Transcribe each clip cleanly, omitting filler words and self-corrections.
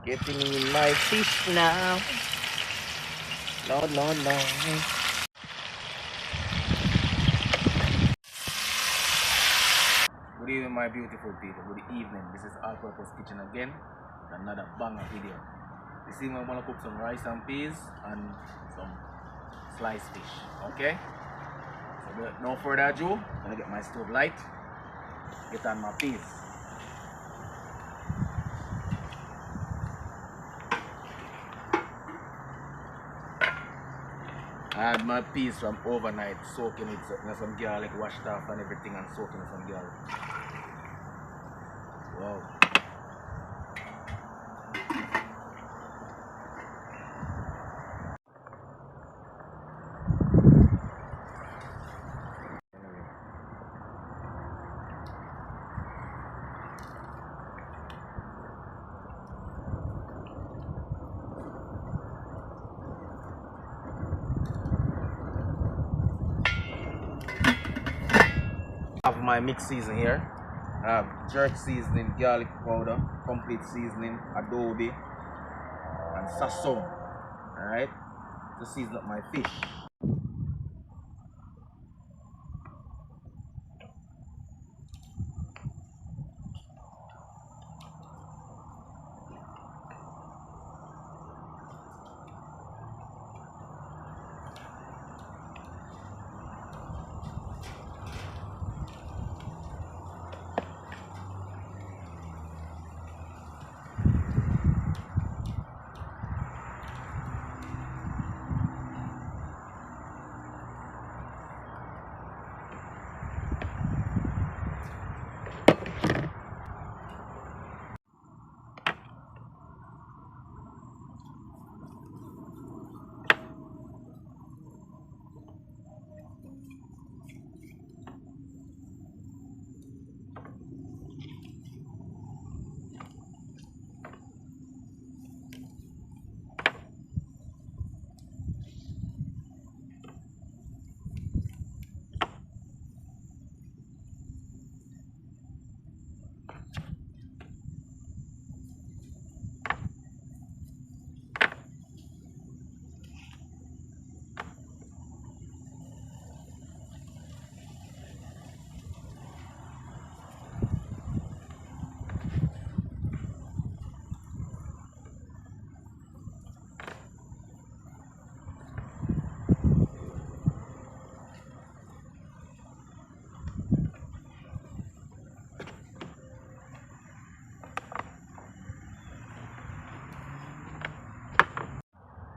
Getting in my fish now. No, no, no. Good evening, my beautiful people. Good evening. This is All Purpose Kitchen again with another banger video. This evening I'm gonna cook some rice and peas and some sliced fish. Okay? So without no further ado, I'm gonna get my stove light, get on my peas. I had my peas from overnight, soaking it, some garlic washed off and everything, and soaking some garlic. Wow. I have my mix season here. I have jerk seasoning, garlic powder, complete seasoning, adobe, and sazon. Alright? To season up my fish.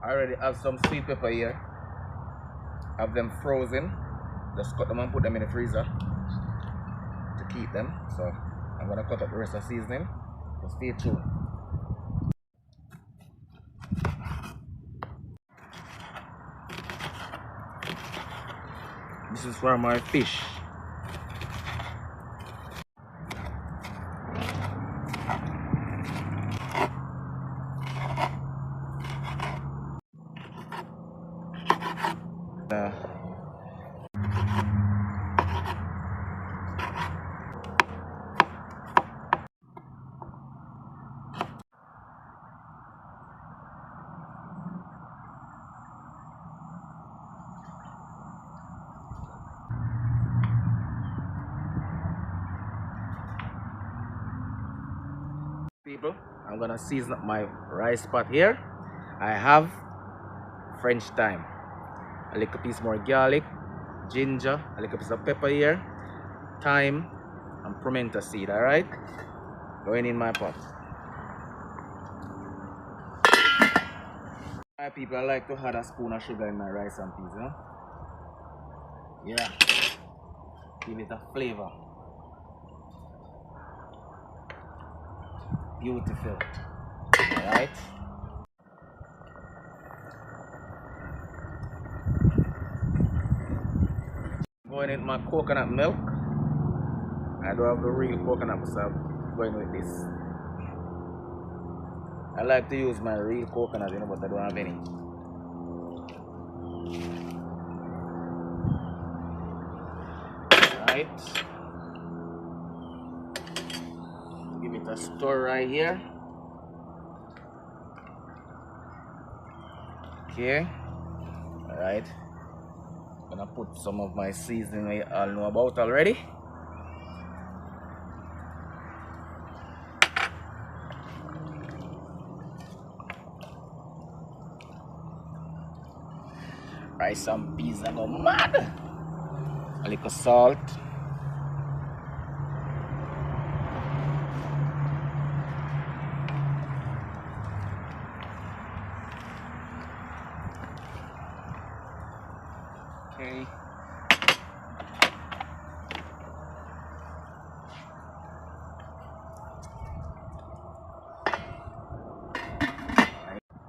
I already have some sweet pepper here. Have them frozen. Just cut them and put them in the freezer to keep them. So I'm gonna cut up the rest of the seasoning. So stay tuned. This is for my fish. People, I'm gonna season up my rice pot here. I have French thyme, a little piece more garlic, ginger, a little piece of pepper here, thyme, and pimento seed. All right, going in my pot. My people, I like to add a spoon of sugar in my rice and peas, you know? Yeah, give it a flavor. Beautiful. Alright. Going in my coconut milk. I don't have the real coconut, so I'm going with this. I like to use my real coconut, you know, but I don't have any. Alright. Give it a stir right here. Okay. Alright. Gonna put some of my seasoning I all know about already. Rice and peas are go mad. A little salt. Okay.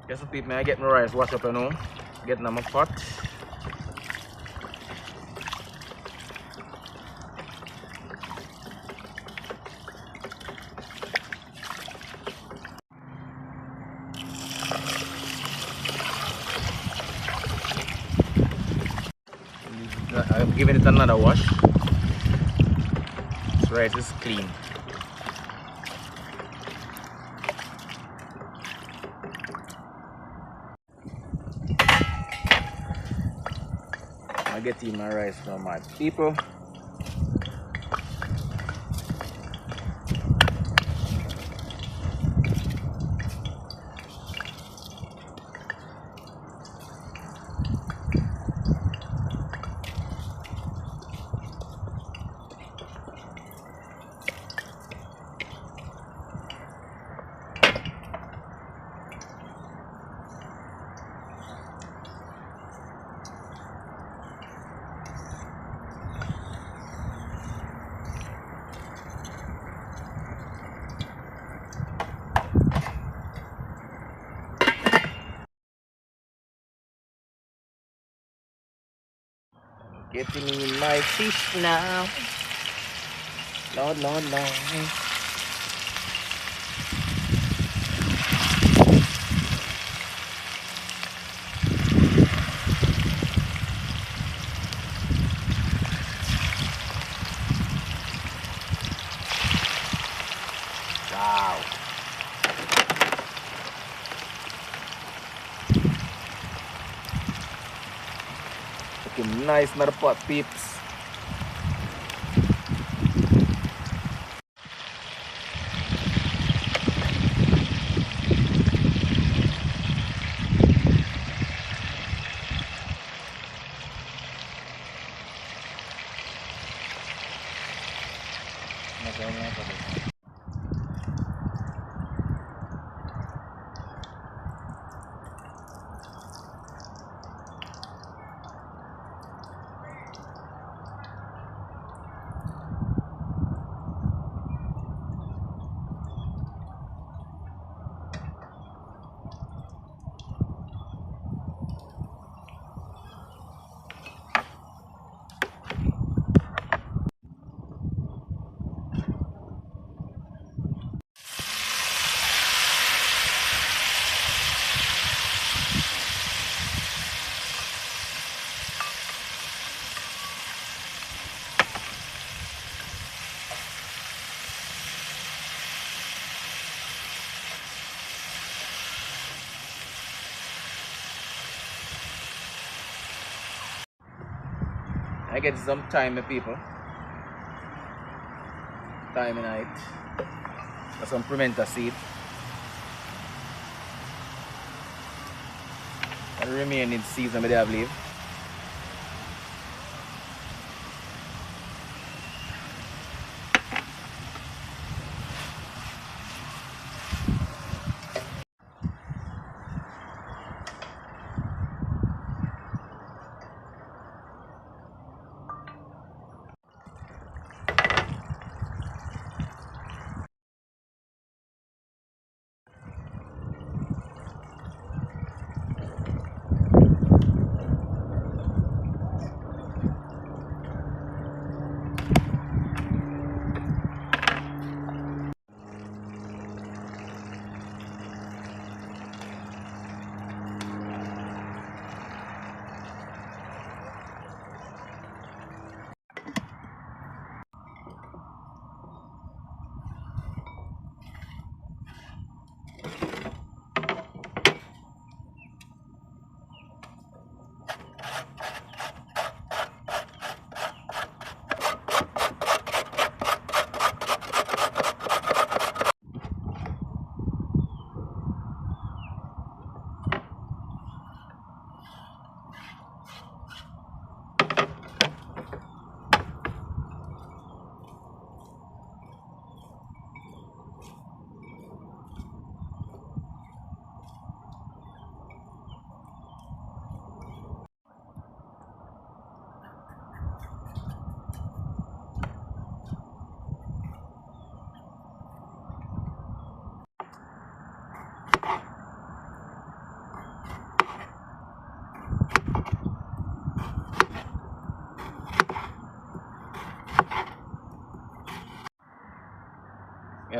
Guess what people, I get my rice washed up, you know. Getting on my pot. I'm giving it another wash. This rice is clean. I get in my rice now, my people. Getting in my fish now. No, no, no. Wow. Looking nice in the pot, peeps. I get some thyme, people. Thyme in it. Some pimento seed. And the remaining seeds I have leave.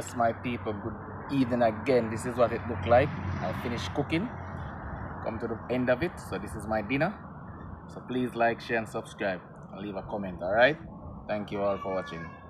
Yes, my people, good evening again. This is what it looked like. I finished cooking, come to the end of it. So this is my dinner. So please like, share and subscribe and leave a comment. All right, thank you all for watching.